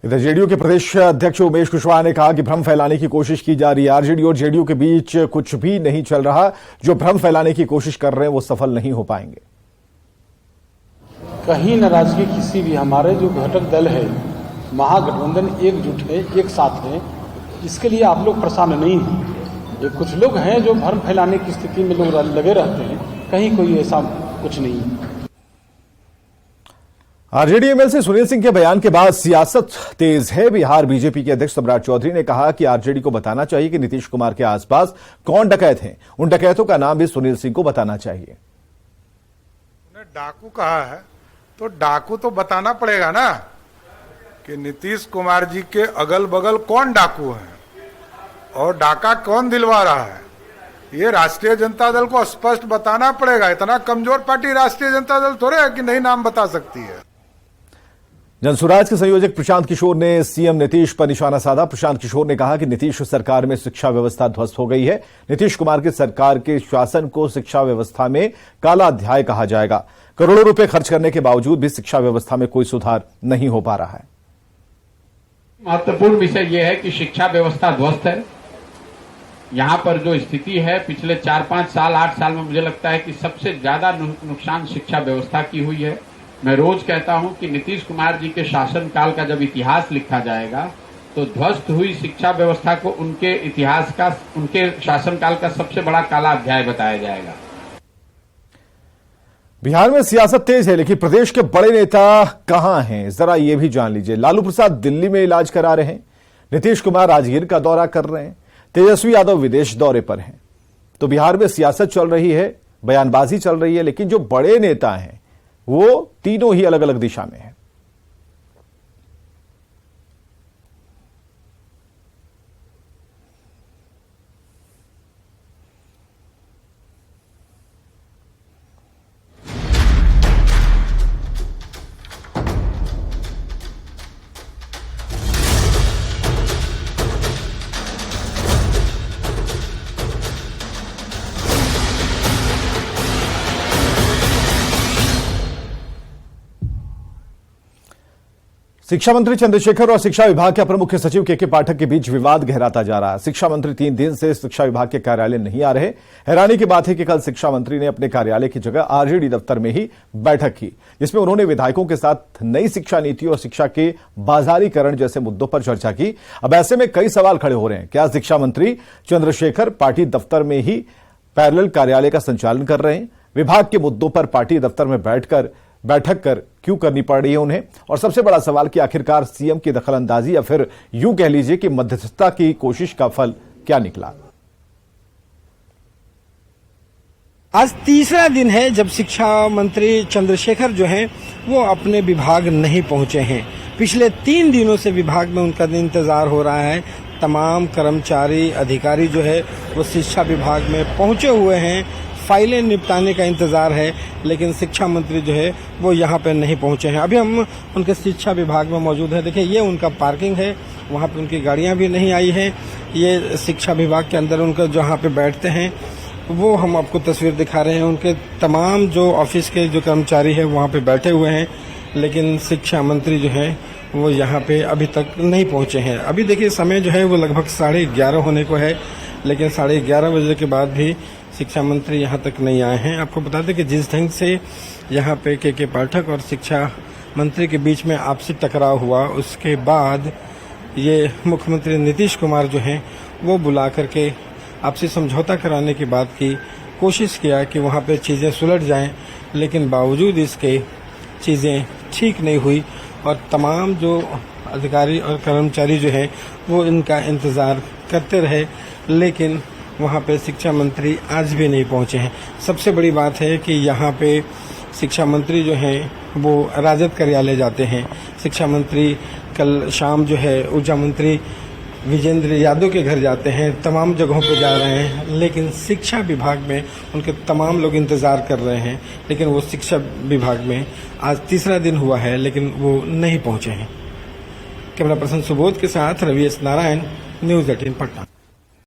इधर जेडीयू के प्रदेश अध्यक्ष उमेश कुशवाहा ने कहा कि भ्रम फैलाने की कोशिश की जा रही है। आरजेडी और जेडीयू के बीच कुछ भी नहीं चल रहा। जो भ्रम फैलाने की कोशिश कर रहे हैं वो सफल नहीं हो पाएंगे। कहीं नाराजगी किसी भी, हमारे जो घटक दल है महागठबंधन एकजुट है, एक साथ है, इसके लिए आप लोग परेशान नहीं हैं। ये कुछ लोग हैं जो भ्रम फैलाने की स्थिति में लोग लगे रहते हैं, कहीं कोई ऐसा कुछ नहीं है। आरजेडी एमएलसी सुनील सिंह के बयान के बाद सियासत तेज है। बिहार बीजेपी के अध्यक्ष सम्राट चौधरी ने कहा कि आरजेडी को बताना चाहिए कि नीतीश कुमार के आसपास कौन डकैत हैं। उन डकैतों का नाम भी सुनील सिंह को बताना चाहिए। उन्हें डाकू कहा है तो डाकू तो बताना पड़ेगा ना कि नीतीश कुमार जी के अगल बगल कौन डाकू हैं और डाका कौन दिलवा रहा है। ये राष्ट्रीय जनता दल को स्पष्ट बताना पड़ेगा। इतना कमजोर पार्टी राष्ट्रीय जनता दल थोड़े है कि नहीं नाम बता सकती है। जनसुराज के संयोजक प्रशांत किशोर ने सीएम नीतीश पर निशाना साधा। प्रशांत किशोर ने कहा कि नीतीश सरकार में शिक्षा व्यवस्था ध्वस्त हो गई है। नीतीश कुमार की सरकार के शासन को शिक्षा व्यवस्था में काला अध्याय कहा जाएगा। करोड़ों रुपए खर्च करने के बावजूद भी शिक्षा व्यवस्था में कोई सुधार नहीं हो पा रहा है। महत्वपूर्ण विषय यह है कि शिक्षा व्यवस्था ध्वस्त है। यहां पर जो स्थिति है पिछले 4-5 साल 8 साल में मुझे लगता है कि सबसे ज्यादा नुकसान शिक्षा व्यवस्था की हुई है। मैं रोज कहता हूं कि नीतीश कुमार जी के शासनकाल का जब इतिहास लिखा जाएगा तो ध्वस्त हुई शिक्षा व्यवस्था को उनके इतिहास का, उनके शासनकाल का सबसे बड़ा काला अध्याय बताया जाएगा। बिहार में सियासत तेज है, लेकिन प्रदेश के बड़े नेता कहां हैं, जरा ये भी जान लीजिए। लालू प्रसाद दिल्ली में इलाज करा रहे हैं। नीतीश कुमार राजगीर का दौरा कर रहे हैं। तेजस्वी यादव विदेश दौरे पर हैं। तो बिहार में सियासत चल रही है, बयानबाजी चल रही है, लेकिन जो बड़े नेता हैं वो तीनों ही अलग अलग दिशा में हैं। शिक्षा मंत्री चंद्रशेखर और शिक्षा विभाग के अपर मुख्य सचिव के पाठक के बीच विवाद गहराता जा रहा है। शिक्षा मंत्री 3 दिन से शिक्षा विभाग के कार्यालय नहीं आ रहे। हैरानी की बात है कि कल शिक्षा मंत्री ने अपने कार्यालय की जगह आरजेडी दफ्तर में ही बैठक की, जिसमें उन्होंने विधायकों के साथ नई शिक्षा नीति और शिक्षा के बाजारीकरण जैसे मुद्दों पर चर्चा की। अब ऐसे में कई सवाल खड़े हो रहे हैं। क्या शिक्षा मंत्री चंद्रशेखर पार्टी दफ्तर में ही पैरेलल कार्यालय का संचालन कर रहे हैं? विभाग के मुद्दों पर पार्टी दफ्तर में बैठक कर क्यों करनी पड़ रही है उन्हें? और सबसे बड़ा सवाल कि आखिरकार सीएम की दखलंदाजी या फिर यूं कह लीजिए कि मध्यस्थता की कोशिश का फल क्या निकला? आज तीसरा दिन है जब शिक्षा मंत्री चंद्रशेखर जो हैं वो अपने विभाग नहीं पहुंचे हैं। पिछले 3 दिनों से विभाग में उनका इंतजार हो रहा है। तमाम कर्मचारी अधिकारी जो है वो शिक्षा विभाग में पहुंचे हुए हैं। फाइलें निपटाने का इंतजार है, लेकिन शिक्षा मंत्री जो है वो यहाँ पे नहीं पहुंचे हैं। अभी हम उनके शिक्षा विभाग में मौजूद हैं। देखिए ये उनका पार्किंग है, वहाँ पे उनकी गाड़ियाँ भी नहीं आई हैं। ये शिक्षा विभाग के अंदर उनका जहाँ पे बैठते हैं वो हम आपको तस्वीर दिखा रहे हैं। उनके तमाम जो ऑफिस के जो कर्मचारी है वहाँ पे बैठे हुए हैं, लेकिन शिक्षा मंत्री जो है वो यहाँ पे अभी तक नहीं पहुँचे हैं। अभी देखिए समय जो है वो लगभग 11:30 होने को है, लेकिन 11:30 बजे के बाद भी शिक्षा मंत्री यहाँ तक नहीं आए हैं। आपको बता दें कि जिस ढंग से यहाँ पे के पाठक और शिक्षा मंत्री के बीच में आपसी टकराव हुआ, उसके बाद ये मुख्यमंत्री नीतीश कुमार जो हैं वो बुला करके आपसी समझौता कराने की बात की, कोशिश किया कि वहाँ पे चीज़ें सुलझ जाएं, लेकिन बावजूद इसके चीज़ें ठीक नहीं हुई और तमाम जो अधिकारी और कर्मचारी जो हैं वो इनका इंतज़ार करते रहे, लेकिन वहाँ पे शिक्षा मंत्री आज भी नहीं पहुँचे हैं। सबसे बड़ी बात है कि यहाँ पे शिक्षा मंत्री जो हैं वो राजद कार्यालय जाते हैं। शिक्षा मंत्री कल शाम जो है ऊर्जा मंत्री विजेंद्र यादव के घर जाते हैं। तमाम जगहों पे जा रहे हैं, लेकिन शिक्षा विभाग में उनके तमाम लोग इंतज़ार कर रहे हैं, लेकिन वो शिक्षा विभाग में आज तीसरा दिन हुआ है, लेकिन वो नहीं पहुँचे हैं। कैमरा पर्सन सुबोध के साथ रवि एस नारायण, न्यूज़ 18 पटना।